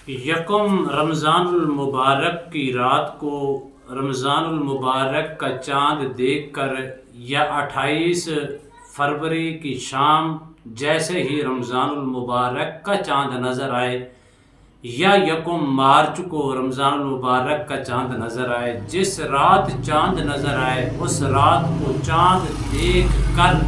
یکم رمضان المبارک کی رات کو رمضان المبارک کا چاند دیکھ کر یا 28 فروری کی شام جیسے ہی رمضان المبارک کا چاند نظر آئے یا یکم مارچ کو رمضان المبارک کا چاند نظر آئے، جس رات چاند نظر آئے اس رات کو چاند دیکھ کر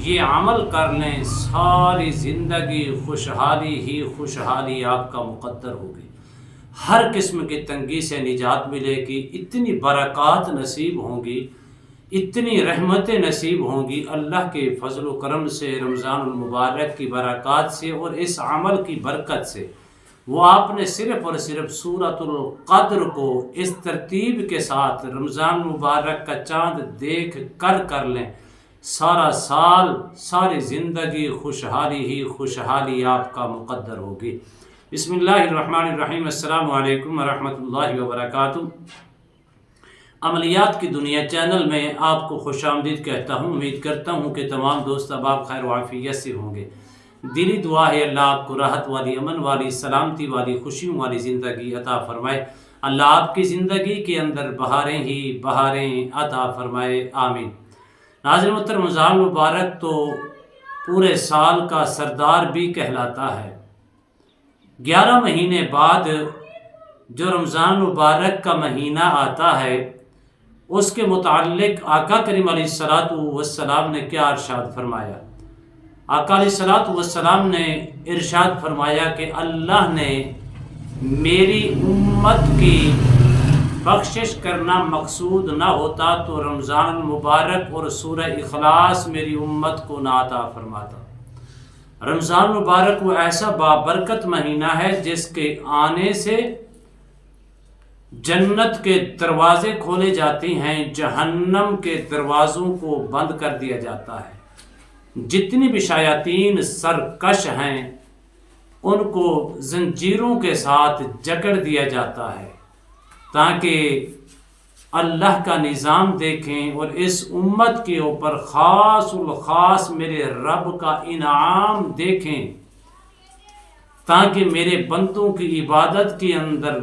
یہ عمل کر لیں، ساری زندگی خوشحالی ہی خوشحالی آپ کا مقدر ہوگی، ہر قسم کی تنگی سے نجات ملے گی، اتنی برکات نصیب ہوں گی، اتنی رحمتیں نصیب ہوں گی اللہ کے فضل و کرم سے، رمضان المبارک کی برکات سے اور اس عمل کی برکت سے۔ وہ آپ نے صرف اور صرف سورۃ القدر کو اس ترتیب کے ساتھ رمضان المبارک کا چاند دیکھ کر لیں، سارا سال ساری زندگی خوشحالی ہی خوشحالی آپ کا مقدر ہوگی۔ بسم اللہ الرحمن الرحیم۔ السلام علیکم ورحمۃ اللہ وبرکاتہ۔ عملیات کی دنیا چینل میں آپ کو خوش آمدید کہتا ہوں۔ امید کرتا ہوں کہ تمام دوست احباب خیر و عافیت سے ہوں گے۔ دلی دعا ہے اللہ آپ کو راحت والی، امن والی، سلامتی والی، خوشیوں والی زندگی عطا فرمائے۔ اللہ آپ کی زندگی کے اندر بہاریں ہی بہاریں عطا فرمائے، آمین۔ ناظرین محترم، رمضان مبارک تو پورے سال کا سردار بھی کہلاتا ہے۔ 11 مہینے بعد جو رمضان مبارک کا مہینہ آتا ہے اس کے متعلق آقا کریم علیہ الصلوۃ والسلام نے کیا ارشاد فرمایا؟ آقا علیہ الصلوۃ والسلام نے ارشاد فرمایا کہ اللہ نے میری امت کی بخشش کرنا مقصود نہ ہوتا تو رمضان المبارک اور سورہ اخلاص میری امت کو نہ عطا فرماتا۔ رمضان مبارک وہ ایسا بابرکت مہینہ ہے جس کے آنے سے جنت کے دروازے کھولے جاتے ہیں، جہنم کے دروازوں کو بند کر دیا جاتا ہے، جتنی بھی شیاطین سرکش ہیں ان کو زنجیروں کے ساتھ جکڑ دیا جاتا ہے تاکہ اللہ کا نظام دیکھیں اور اس امت کے اوپر خاص الخاص میرے رب کا انعام دیکھیں، تاکہ میرے بندوں کی عبادت کے اندر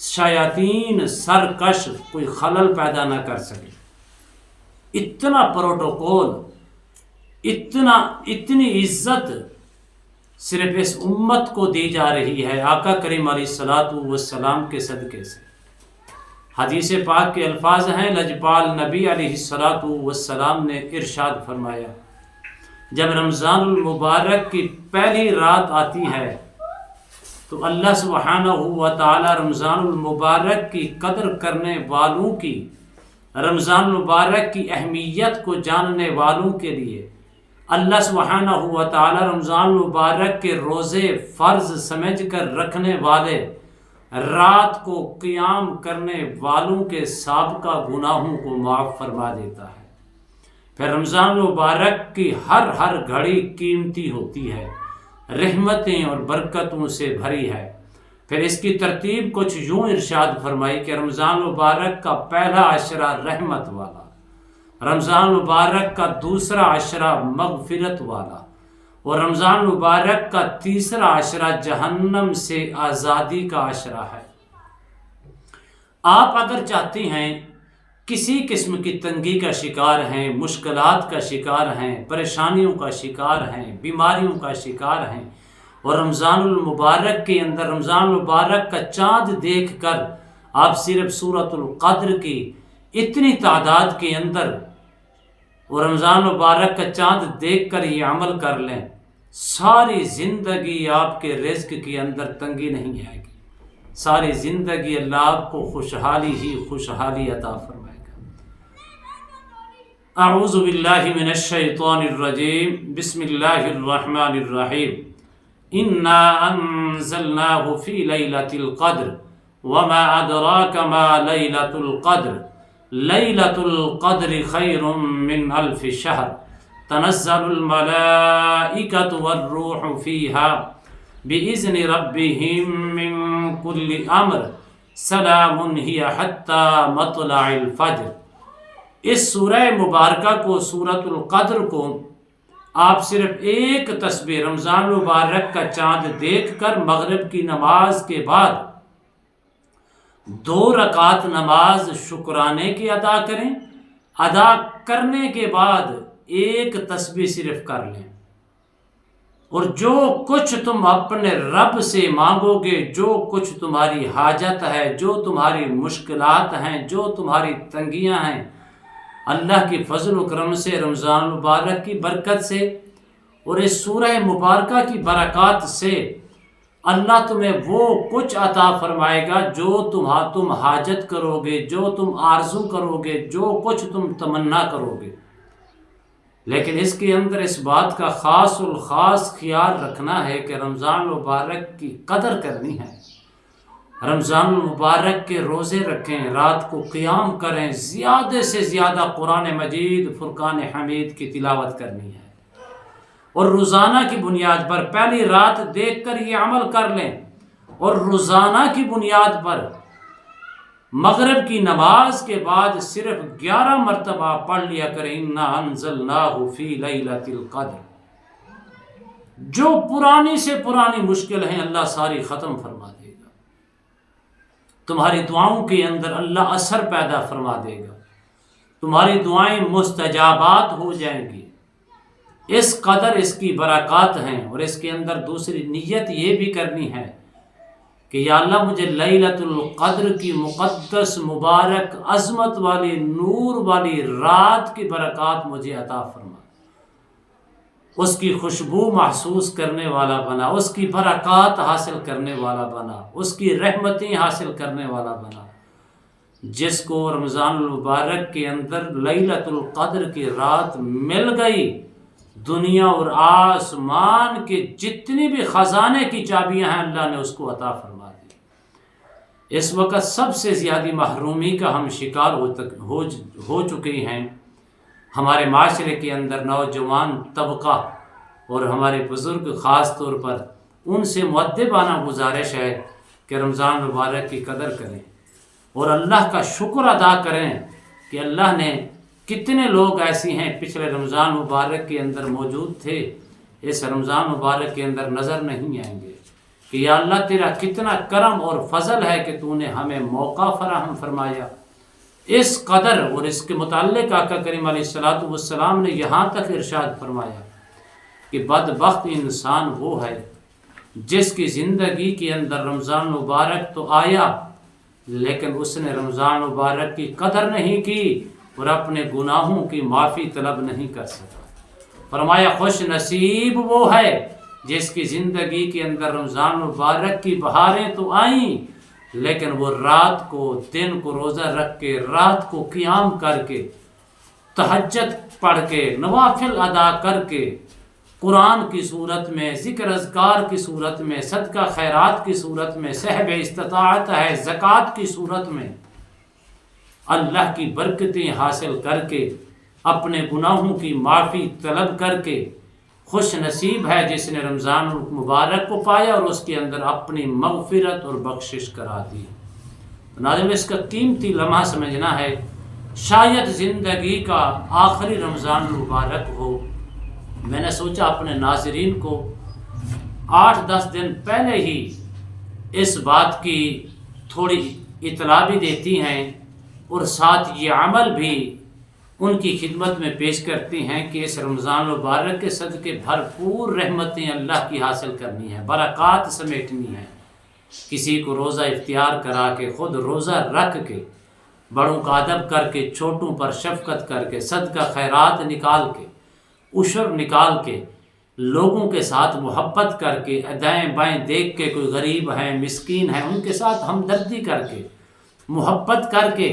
شیاطین سرکش کوئی خلل پیدا نہ کر سکے۔ اتنا پروٹوکول، اتنی عزت صرف اس امت کو دی جا رہی ہے آقا کریم علیہ الصلوۃ والسلام کے صدقے سے۔ حدیث پاک کے الفاظ ہیں، لجپال نبی علیہ الصلوۃ والسلام نے ارشاد فرمایا، جب رمضان المبارک کی پہلی رات آتی ہے تو اللہ سبحانہ و تعالی رمضان المبارک کی قدر کرنے والوں کی، رمضان المبارک کی اہمیت کو جاننے والوں کے لیے اللہ سبحانہ و تعالی رمضان المبارک کے روزے فرض سمجھ کر رکھنے والے، رات کو قیام کرنے والوں کے سابقہ گناہوں کو معاف فرما دیتا ہے۔ پھر رمضان المبارک کی ہر گھڑی قیمتی ہوتی ہے، رحمتیں اور برکتوں سے بھری ہے۔ پھر اس کی ترتیب کچھ یوں ارشاد فرمائی کہ رمضان المبارک کا پہلا عشرہ رحمت والا، رمضان المبارک کا دوسرا عشرہ مغفرت والا اور رمضان مبارک کا تیسرا عشرہ جہنم سے آزادی کا عشرہ ہے۔ آپ اگر چاہتے ہیں، کسی قسم کی تنگی کا شکار ہیں، مشکلات کا شکار ہیں، پریشانیوں کا شکار ہیں، بیماریوں کا شکار ہیں، اور رمضان المبارک کے اندر رمضان المبارک کا چاند دیکھ کر آپ صرف سورۃ القدر کی اتنی تعداد کے اندر اور رمضان مبارک کا چاند دیکھ کر یہ عمل کر لیں، ساری زندگی آپ کے رزق کے اندر تنگی نہیں آئے گی، ساری زندگی اللہ آپ کو خوشحالی ہی خوشحالی عطا فرمائے گا۔ اعوذ باللہ من الشیطان الرجیم، بسم اللہ الرحمن الرحیم۔ انا انزلناہ فی لیلۃ القدر وما ادراک ما لیلۃ القدر لیلۃ القدر خیر من الف شہر تنزل الملائکۃ والروح فیہا بإذن ربهم من کل امر سلام ہی حتی مطلع الفجر۔ اس سورہ مبارکہ کو، سورۃ القدر کو آپ صرف ایک تسبیح رمضان مبارک کا چاند دیکھ کر مغرب کی نماز کے بعد 2 رکعت نماز شکرانے کی ادا کریں، ادا کرنے کے بعد ایک تسبیح صرف کر لیں، اور جو کچھ تم اپنے رب سے مانگو گے، جو کچھ تمہاری حاجت ہے، جو تمہاری مشکلات ہیں، جو تمہاری تنگیاں ہیں، اللہ کی فضل و کرم سے، رمضان مبارک کی برکت سے اور اس سورہ مبارکہ کی برکات سے اللہ تمہیں وہ کچھ عطا فرمائے گا جو تم حاجت کرو گے، جو تم آرزو کرو گے، جو کچھ تم تمنا کرو گے۔ لیکن اس کے اندر اس بات کا خاص الخاص خیال رکھنا ہے کہ رمضان مبارک کی قدر کرنی ہے، رمضان المبارک کے روزے رکھیں، رات کو قیام کریں، زیادہ سے زیادہ قرآن مجید فرقان حمید کی تلاوت کرنی ہے، اور روزانہ کی بنیاد پر پہلی رات دیکھ کر یہ عمل کر لیں، اور روزانہ کی بنیاد پر مغرب کی نماز کے بعد صرف 11 مرتبہ پڑھ لیا کریں اِنَّا أَنزَلْنَاهُ فِي لَيْلَةِ الْقَدْرِ۔ جو پرانی سے پرانی مشکل ہیں اللہ ساری ختم فرما دے گا، تمہاری دعاؤں کے اندر اللہ اثر پیدا فرما دے گا، تمہاری دعائیں مستجابات ہو جائیں گی۔ اس قدر اس کی برکات ہیں، اور اس کے اندر دوسری نیت یہ بھی کرنی ہے کہ یا اللہ مجھے لیلۃ القدر کی مقدس مبارک عظمت والی نور والی رات کی برکات مجھے عطا فرما، اس کی خوشبو محسوس کرنے والا بنا، اس کی برکات حاصل کرنے والا بنا، اس کی رحمتیں حاصل کرنے والا بنا۔ جس کو رمضان المبارک کے اندر لیلۃ القدر کی رات مل گئی، دنیا اور آسمان کے جتنی بھی خزانے کی چابیاں ہیں اللہ نے اس کو عطا فرما دی۔ اس وقت سب سے زیادہ محرومی کا ہم شکار ہو چکے ہیں، ہمارے معاشرے کے اندر نوجوان طبقہ اور ہمارے بزرگ خاص طور پر، ان سے مؤدبانہ گزارش ہے کہ رمضان مبارک کی قدر کریں اور اللہ کا شکر ادا کریں کہ اللہ نے کتنے لوگ ایسی ہیں پچھلے رمضان مبارک کے اندر موجود تھے، اس رمضان مبارک کے اندر نظر نہیں آئیں گے، کہ یا اللہ تیرا کتنا کرم اور فضل ہے کہ تو نے ہمیں موقع فراہم فرمایا۔ اس قدر اور اس کے متعلق آقا کریم علیہ الصلوۃ والسلام نے یہاں تک ارشاد فرمایا کہ بدبخت انسان وہ ہے جس کی زندگی کے اندر رمضان مبارک تو آیا لیکن اس نے رمضان مبارک کی قدر نہیں کی اور اپنے گناہوں کی معافی طلب نہیں کر سکا۔ فرمایا خوش نصیب وہ ہے جس کی زندگی کے اندر رمضان مبارک کی بہاریں تو آئیں لیکن وہ رات کو، دن کو روزہ رکھ کے، رات کو قیام کر کے، تہجد پڑھ کے، نوافل ادا کر کے، قرآن کی صورت میں، ذکر اذکار کی صورت میں، صدقہ خیرات کی صورت میں، صحب استطاعت ہے زکوٰۃ کی صورت میں اللہ کی برکتیں حاصل کر کے، اپنے گناہوں کی معافی طلب کر کے، خوش نصیب ہے جس نے رمضان مبارک کو پایا اور اس کے اندر اپنی مغفرت اور بخشش کرا دی۔ ناظرین اس کا قیمتی لمحہ سمجھنا ہے، شاید زندگی کا آخری رمضان مبارک ہو۔ میں نے سوچا اپنے ناظرین کو 8-10 دن پہلے ہی اس بات کی تھوڑی اطلاع بھی دیتی ہیں اور ساتھ یہ عمل بھی ان کی خدمت میں پیش کرتی ہیں کہ اس رمضان مبارک کے صدقے بھرپور رحمتیں اللہ کی حاصل کرنی ہیں، برکات سمیٹنی ہیں۔ کسی کو روزہ اختیار کرا کے، خود روزہ رکھ کے، بڑوں کا ادب کر کے، چھوٹوں پر شفقت کر کے، صدقہ خیرات نکال کے، عشر نکال کے، لوگوں کے ساتھ محبت کر کے، دائیں بائیں دیکھ کے کوئی غریب ہیں، مسکین ہیں، ان کے ساتھ ہمدردی کر کے، محبت کر کے،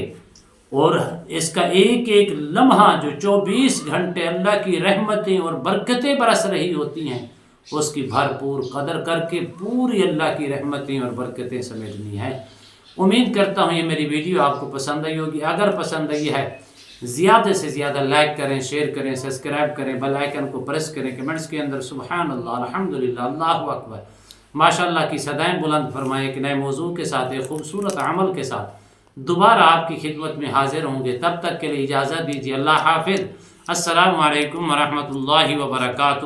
اور اس کا ایک ایک لمحہ جو 24 گھنٹے اللہ کی رحمتیں اور برکتیں برس رہی ہوتی ہیں اس کی بھرپور قدر کر کے پوری اللہ کی رحمتیں اور برکتیں سمیٹنی ہیں۔ امید کرتا ہوں یہ میری ویڈیو آپ کو پسند آئی ہوگی۔ اگر پسند آئی ہے زیادہ سے زیادہ لائک کریں، شیئر کریں، سبسکرائب کریں، بیل آئیکن کو پریس کریں، کمنٹس کے اندر سبحان اللہ، الحمدللہ، اللہ اکبر، ماشاءاللہ کی صدائیں بلند فرمائیں۔ ایک نئے موضوع کے ساتھ، ایک خوبصورت عمل کے ساتھ دوبارہ آپ کی خدمت میں حاضر ہوں گے۔ تب تک کے لیے اجازت دیجیے۔ اللہ حافظ۔ السلام علیکم ورحمۃ اللہ وبرکاتہ.